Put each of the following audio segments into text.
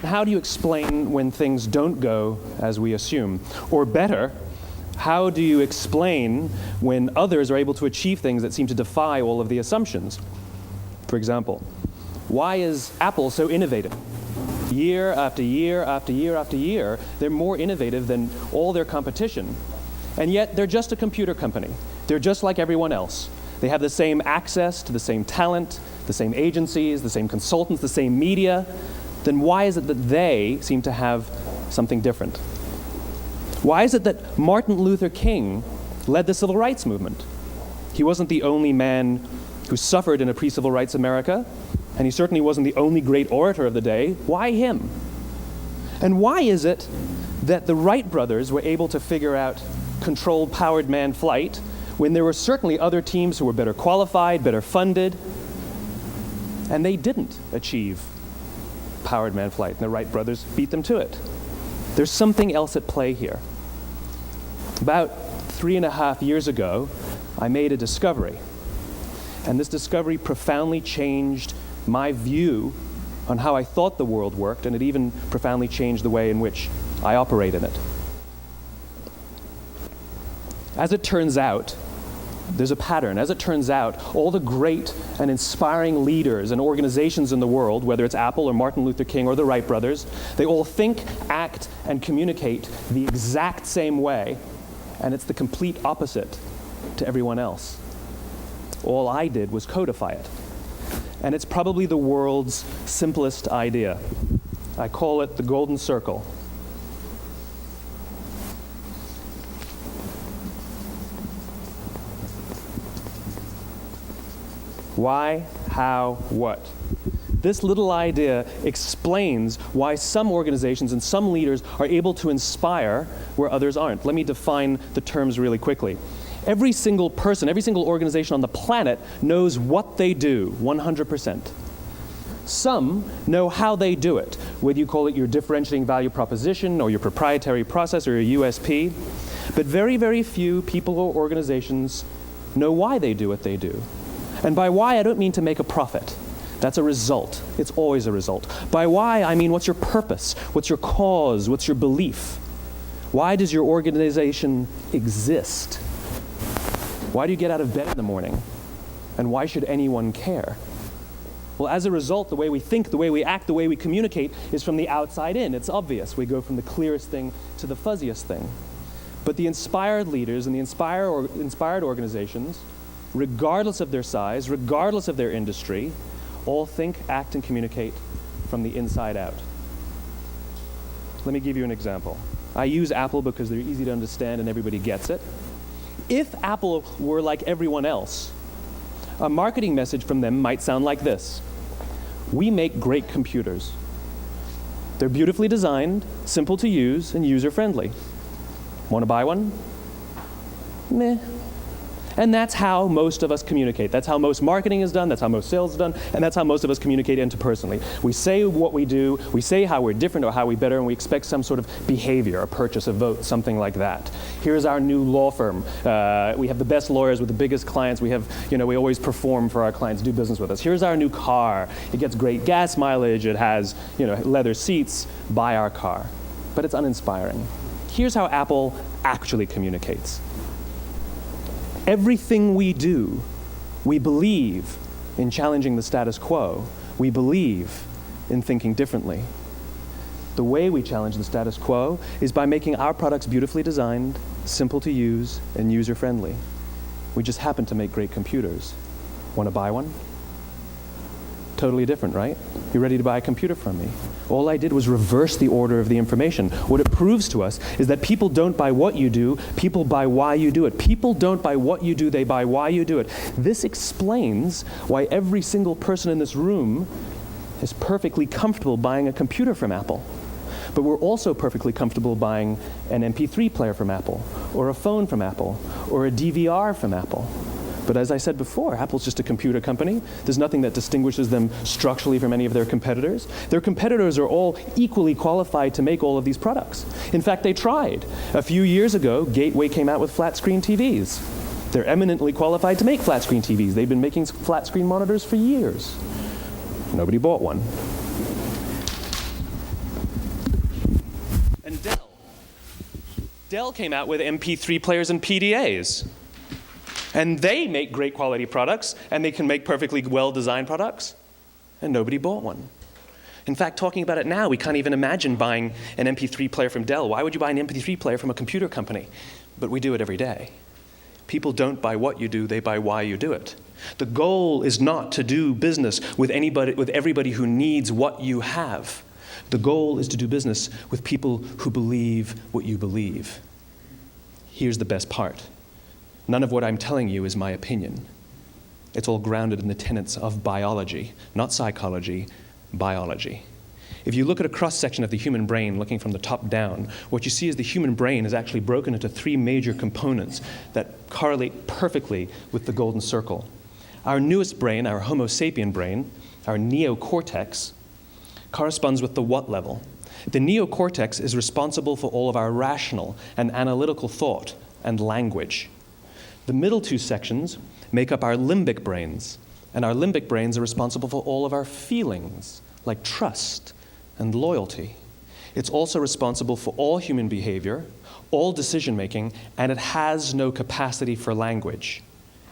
How do you explain when things don't go as we assume? Or better, how do you explain when others are able to achieve things that seem to defy all of the assumptions? For example, why is Apple so innovative? Year after year after year after year, they're more innovative than all their competition. And yet, they're just a computer company. They're just like everyone else. They have the same access to the same talent, the same agencies, the same consultants, the same media. Then why is it that they seem to have something different? Why is it that Martin Luther King led the civil rights movement? He wasn't the only man who suffered in a pre-civil rights America, and he certainly wasn't the only great orator of the day. Why him? And why is it that the Wright brothers were able to figure out controlled powered manned flight when there were certainly other teams who were better qualified, better funded, and they didn't achieve powered manned flight, and the Wright brothers beat them to it? There's something else at play here. About 3.5 years ago, I made a discovery, and this discovery profoundly changed my view on how I thought the world worked, and it even profoundly changed the way in which I operate in it. As it turns out, there's a pattern. As it turns out, all the great and inspiring leaders and organizations in the world, whether it's Apple or Martin Luther King or the Wright brothers, they all think, act, and communicate the exact same way, and it's the complete opposite to everyone else. All I did was codify it. And it's probably the world's simplest idea. I call it the golden circle. Why, how, what? This little idea explains why some organizations and some leaders are able to inspire where others aren't. Let me define the terms really quickly. Every single person, every single organization on the planet knows what they do, 100%. Some know how they do it, whether you call it your differentiating value proposition or your proprietary process or your USP. But very, very few people or organizations know why they do what they do. And by why, I don't mean to make a profit. That's a result. It's always a result. By why, I mean what's your purpose? What's your cause? What's your belief? Why does your organization exist? Why do you get out of bed in the morning? And why should anyone care? Well, as a result, the way we think, the way we act, the way we communicate is from the outside in. It's obvious. We go from the clearest thing to the fuzziest thing. But the inspired leaders and the inspired organizations, regardless of their size, regardless of their industry, all think, act, and communicate from the inside out. Let me give you an example. I use Apple because they're easy to understand and everybody gets it. If Apple were like everyone else, a marketing message from them might sound like this: we make great computers. They're beautifully designed, simple to use, and user-friendly. Want to buy one? Meh. And that's how most of us communicate. That's how most marketing is done, that's how most sales is done, and that's how most of us communicate interpersonally. We say what we do, we say how we're different or how we're better, and we expect some sort of behavior, a purchase, a vote, something like that. Here's our new law firm. We have the best lawyers with the biggest clients. We always perform for our clients, do business with us. Here's our new car. It gets great gas mileage. It has, leather seats. Buy our car. But it's uninspiring. Here's how Apple actually communicates. Everything we do, we believe in challenging the status quo. We believe in thinking differently. The way we challenge the status quo is by making our products beautifully designed, simple to use, and user-friendly. We just happen to make great computers. Want to buy one? Totally different, right? You're ready to buy a computer from me. All I did was reverse the order of the information. What it proves to us is that people don't buy what you do, people buy why you do it. People don't buy what you do, they buy why you do it. This explains why every single person in this room is perfectly comfortable buying a computer from Apple. But we're also perfectly comfortable buying an MP3 player from Apple, or a phone from Apple, or a DVR from Apple. But as I said before, Apple's just a computer company. There's nothing that distinguishes them structurally from any of their competitors. Their competitors are all equally qualified to make all of these products. In fact, they tried. A few years ago, Gateway came out with flat screen TVs. They're eminently qualified to make flat screen TVs. They've been making flat screen monitors for years. Nobody bought one. And Dell came out with MP3 players and PDAs. And they make great quality products, and they can make perfectly well-designed products, and nobody bought one. In fact, talking about it now, we can't even imagine buying an MP3 player from Dell. Why would you buy an MP3 player from a computer company? But we do it every day. People don't buy what you do, they buy why you do it. The goal is not to do business with everybody who needs what you have. The goal is to do business with people who believe what you believe. Here's the best part. None of what I'm telling you is my opinion. It's all grounded in the tenets of biology, not psychology, biology. If you look at a cross-section of the human brain, looking from the top down, what you see is the human brain is actually broken into three major components that correlate perfectly with the golden circle. Our newest brain, our Homo sapien brain, our neocortex, corresponds with the what level. The neocortex is responsible for all of our rational and analytical thought and language. The middle two sections make up our limbic brains, and our limbic brains are responsible for all of our feelings, like trust and loyalty. It's also responsible for all human behavior, all decision-making, and it has no capacity for language.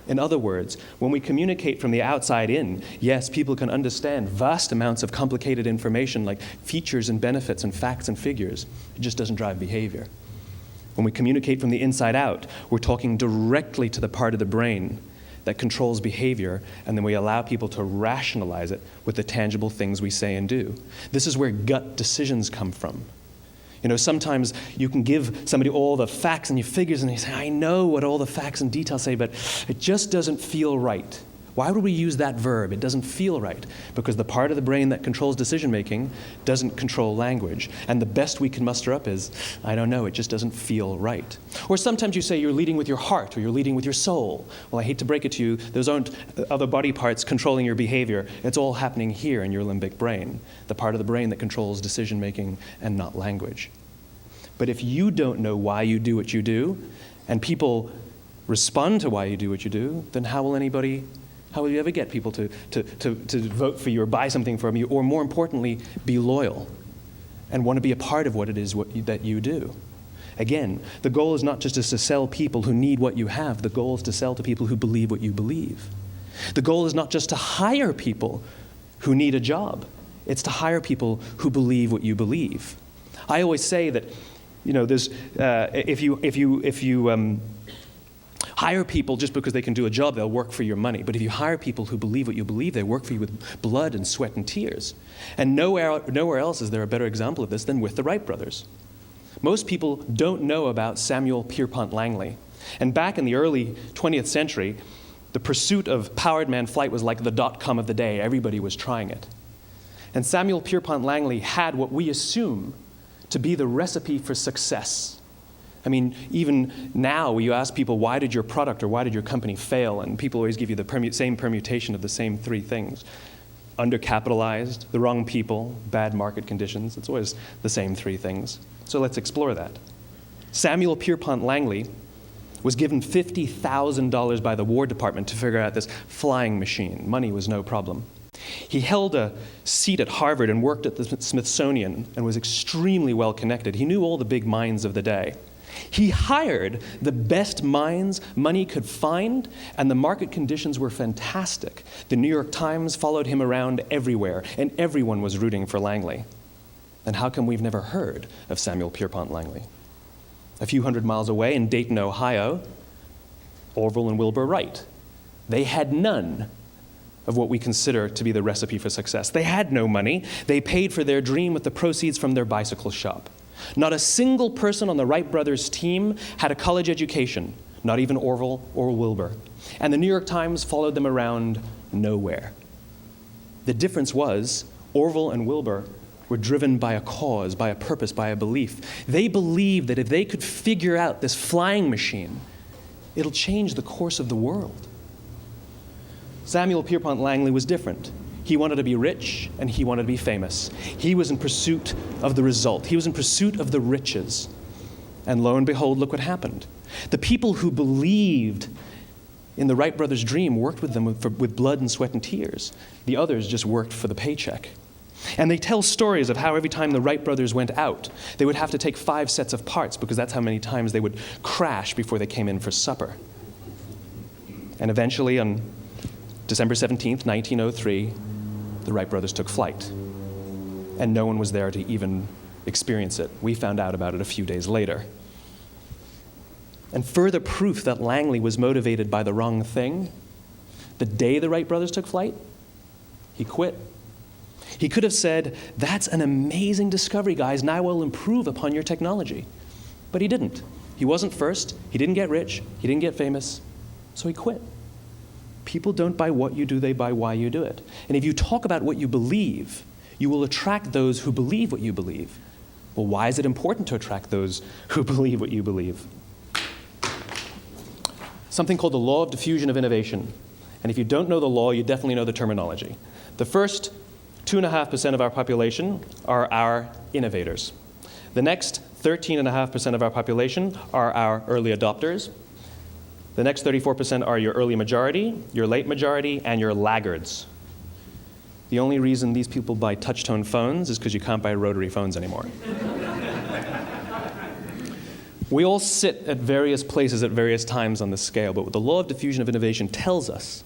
In other words, when we communicate from the outside in, yes, people can understand vast amounts of complicated information like features and benefits and facts and figures. It just doesn't drive behavior. When we communicate from the inside out, we're talking directly to the part of the brain that controls behavior, and then we allow people to rationalize it with the tangible things we say and do. This is where gut decisions come from. You know, sometimes you can give somebody all the facts and your figures, and they say, I know what all the facts and details say, but it just doesn't feel right. Why would we use that verb? It doesn't feel right. Because the part of the brain that controls decision-making doesn't control language. And the best we can muster up is, I don't know, it just doesn't feel right. Or sometimes you say you're leading with your heart or you're leading with your soul. Well, I hate to break it to you, those aren't other body parts controlling your behavior. It's all happening here in your limbic brain, the part of the brain that controls decision-making and not language. But if you don't know why you do what you do, and people respond to why you do what you do, then how will you ever get people to vote for you or buy something from you, or more importantly, be loyal and want to be a part of what it is that you do? Again, the goal is not just to sell people who need what you have. The goal is to sell to people who believe what you believe. The goal is not just to hire people who need a job. It's to hire people who believe what you believe. I always say that, you know, there's if you hire people just because they can do a job, they'll work for your money. But if you hire people who believe what you believe, they work for you with blood and sweat and tears. And nowhere else is there a better example of this than with the Wright brothers. Most people don't know about Samuel Pierpont Langley. And back in the early 20th century, the pursuit of powered man flight was like the dot-com of the day. Everybody was trying it. And Samuel Pierpont Langley had what we assume to be the recipe for success. I mean, even now, you ask people, why did your product or why did your company fail? And people always give you the same permutation of the same three things. Undercapitalized, the wrong people, bad market conditions. It's always the same three things. So let's explore that. Samuel Pierpont Langley was given $50,000 by the War Department to figure out this flying machine. Money was no problem. He held a seat at Harvard and worked at the Smithsonian and was extremely well connected. He knew all the big minds of the day. He hired the best minds money could find, and the market conditions were fantastic. The New York Times followed him around everywhere, and everyone was rooting for Langley. And how come we've never heard of Samuel Pierpont Langley? A few hundred miles away in Dayton, Ohio, Orville and Wilbur Wright. They had none of what we consider to be the recipe for success. They had no money. They paid for their dream with the proceeds from their bicycle shop. Not a single person on the Wright brothers' team had a college education, not even Orville or Wilbur. And the New York Times followed them around nowhere. The difference was Orville and Wilbur were driven by a cause, by a purpose, by a belief. They believed that if they could figure out this flying machine, it'll change the course of the world. Samuel Pierpont Langley was different. He wanted to be rich, and he wanted to be famous. He was in pursuit of the result. He was in pursuit of the riches. And lo and behold, look what happened. The people who believed in the Wright brothers' dream worked with them with blood and sweat and tears. The others just worked for the paycheck. And they tell stories of how every time the Wright brothers went out, they would have to take 5 sets of parts because that's how many times they would crash before they came in for supper. And eventually, on December 17th, 1903, the Wright brothers took flight. And no one was there to even experience it. We found out about it a few days later. And further proof that Langley was motivated by the wrong thing, the day the Wright brothers took flight, he quit. He could have said, "That's an amazing discovery, guys. Now we'll improve upon your technology." But he didn't. He wasn't first. He didn't get rich. He didn't get famous. So he quit. People don't buy what you do, they buy why you do it. And if you talk about what you believe, you will attract those who believe what you believe. Well, why is it important to attract those who believe what you believe? Something called the law of diffusion of innovation. And if you don't know the law, you definitely know the terminology. The first 2.5% of our population are our innovators. The next 13.5% of our population are our early adopters. The next 34% are your early majority, your late majority, and your laggards. The only reason these people buy touch-tone phones is because you can't buy rotary phones anymore. We all sit at various places at various times on the scale, but what the law of diffusion of innovation tells us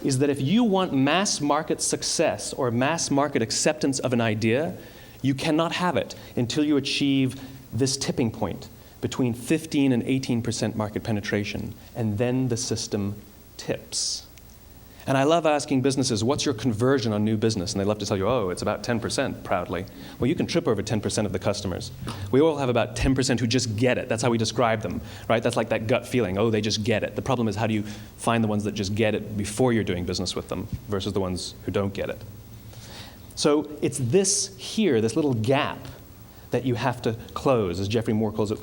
is that if you want mass market success or mass market acceptance of an idea, you cannot have it until you achieve this tipping point between 15 and 18% market penetration, and then the system tips. And I love asking businesses, what's your conversion on new business? And they love to tell you, oh, it's about 10%, proudly. Well, you can trip over 10% of the customers. We all have about 10% who just get it. That's how we describe them, right? That's like that gut feeling, oh, they just get it. The problem is, how do you find the ones that just get it before you're doing business with them versus the ones who don't get it? So it's this here, this little gap, that you have to close, as Geoffrey Moore calls it,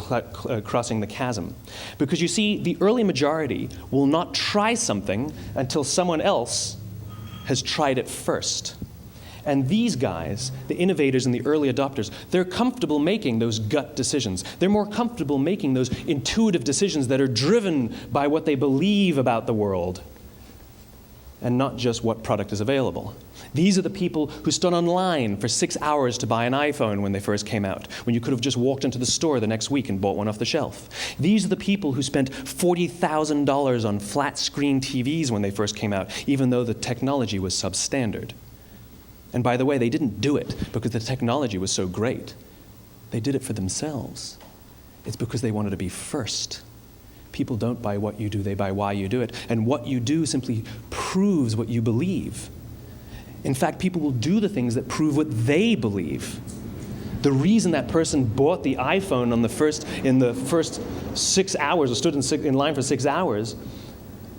crossing the chasm. Because you see, the early majority will not try something until someone else has tried it first. And these guys, the innovators and the early adopters, they're comfortable making those gut decisions. They're more comfortable making those intuitive decisions that are driven by what they believe about the world and not just what product is available. These are the people who stood online for 6 hours to buy an iPhone when they first came out, when you could have just walked into the store the next week and bought one off the shelf. These are the people who spent $40,000 on flat screen TVs when they first came out, even though the technology was substandard. And by the way, they didn't do it because the technology was so great. They did it for themselves. It's because they wanted to be first. People don't buy what you do, they buy why you do it. And what you do simply proves what you believe. In fact, people will do the things that prove what they believe. The reason that person bought the iPhone in the first 6 hours, or stood in line for 6 hours,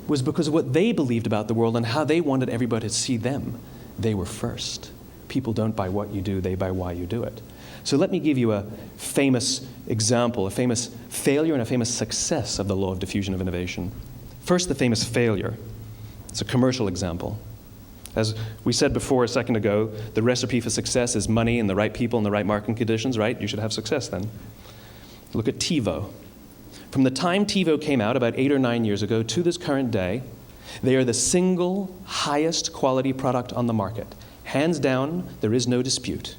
was because of what they believed about the world and how they wanted everybody to see them. They were first. People don't buy what you do, they buy why you do it. So let me give you a famous example, a famous failure and a famous success of the law of diffusion of innovation. First, the famous failure. It's a commercial example. As we said before a second ago, the recipe for success is money and the right people and the right marketing conditions, right? You should have success then. Look at TiVo. From the time TiVo came out about 8 or 9 years ago to this current day, they are the single highest quality product on the market. Hands down, there is no dispute.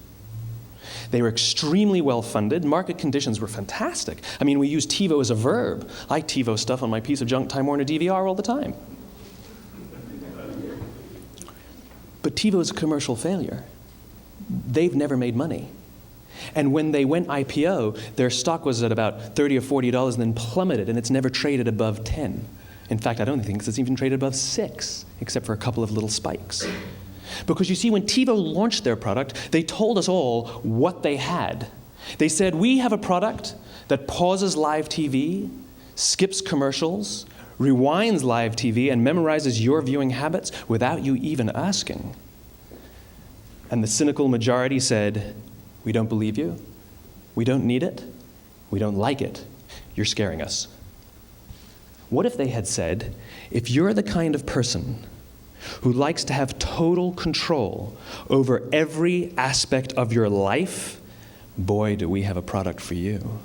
They were extremely well-funded. Market conditions were fantastic. I mean, we use TiVo as a verb. I TiVo stuff on my piece of junk Time Warner DVR all the time. But TiVo is a commercial failure. They've never made money. And when they went IPO, their stock was at about $30 or $40 and then plummeted, and it's never traded above 10. In fact, I don't think it's even traded above 6, except for a couple of little spikes. Because you see, when TiVo launched their product, they told us all what they had. They said, we have a product that pauses live TV, skips commercials, rewinds live TV, and memorizes your viewing habits without you even asking. And the cynical majority said, we don't believe you, we don't need it, we don't like it, you're scaring us. What if they had said, if you're the kind of person who likes to have total control over every aspect of your life, boy, do we have a product for you.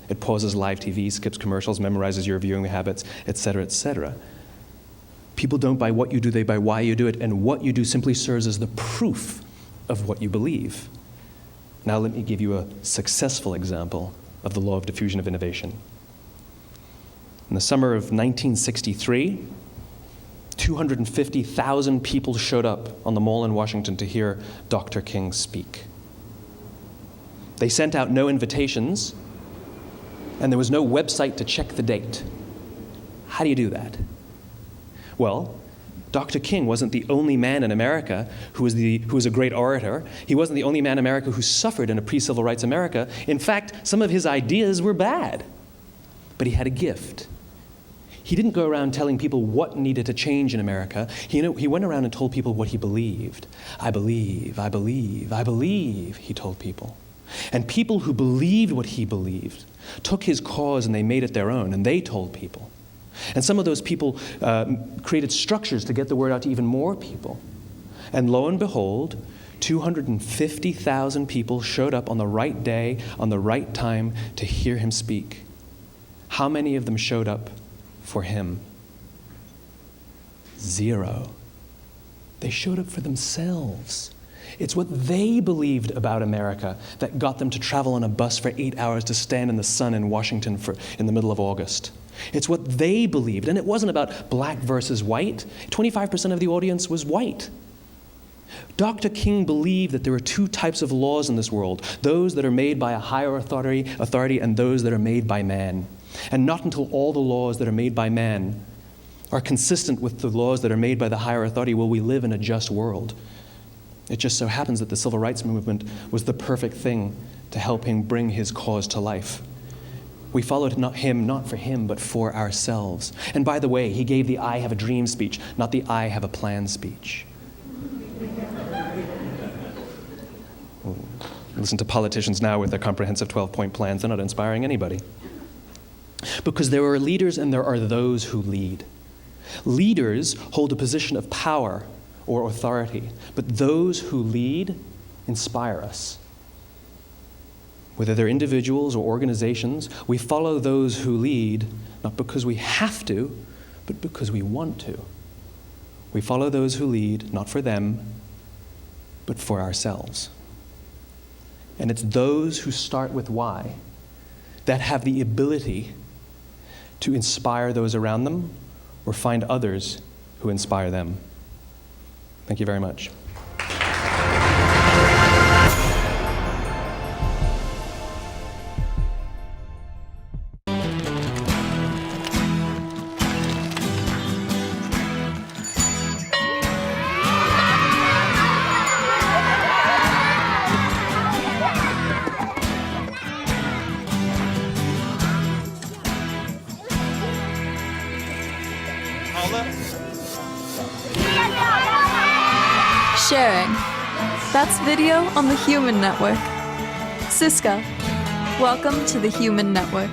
It pauses live TV, skips commercials, memorizes your viewing habits, etc., etc. People don't buy what you do, they buy why you do it, and what you do simply serves as the proof of what you believe. Now let me give you a successful example of the law of diffusion of innovation. In the summer of 1963, 250,000 people showed up on the Mall in Washington to hear Dr. King speak. They sent out no invitations, and there was no website to check the date. How do you do that? Well, Dr. King wasn't the only man in America who was a great orator. He wasn't the only man in America who suffered in a pre-civil rights America. In fact, some of his ideas were bad. But he had a gift. He didn't go around telling people what needed to change in America. He went around and told people what he believed. I believe, I believe, I believe, he told people. And people who believed what he believed took his cause and they made it their own, and they told people. And some of those people created structures to get the word out to even more people. And lo and behold, 250,000 people showed up on the right day, on the right time to hear him speak. How many of them showed up for him? 0. They showed up for themselves. It's what they believed about America that got them to travel on a bus for 8 hours to stand in the sun in Washington in the middle of August. It's what they believed, and it wasn't about black versus white. 25% of the audience was white. Dr. King believed that there are 2 types of laws in this world, those that are made by a higher authority and those that are made by man. And not until all the laws that are made by man are consistent with the laws that are made by the higher authority will we live in a just world. It just so happens that the civil rights movement was the perfect thing to help him bring his cause to life. We followed him not for him, but for ourselves. And by the way, he gave the I have a dream speech, not the I have a plan speech. Listen to politicians now with their comprehensive 12-point plans. They're not inspiring anybody. Because there are leaders and there are those who lead. Leaders hold a position of power or authority, but those who lead inspire us. Whether they're individuals or organizations, we follow those who lead not because we have to, but because we want to. We follow those who lead not for them, but for ourselves. And it's those who start with why that have the ability to inspire those around them or find others who inspire them. Thank you very much. Sharing. That's video on the Human Network. Siska, welcome to the Human Network.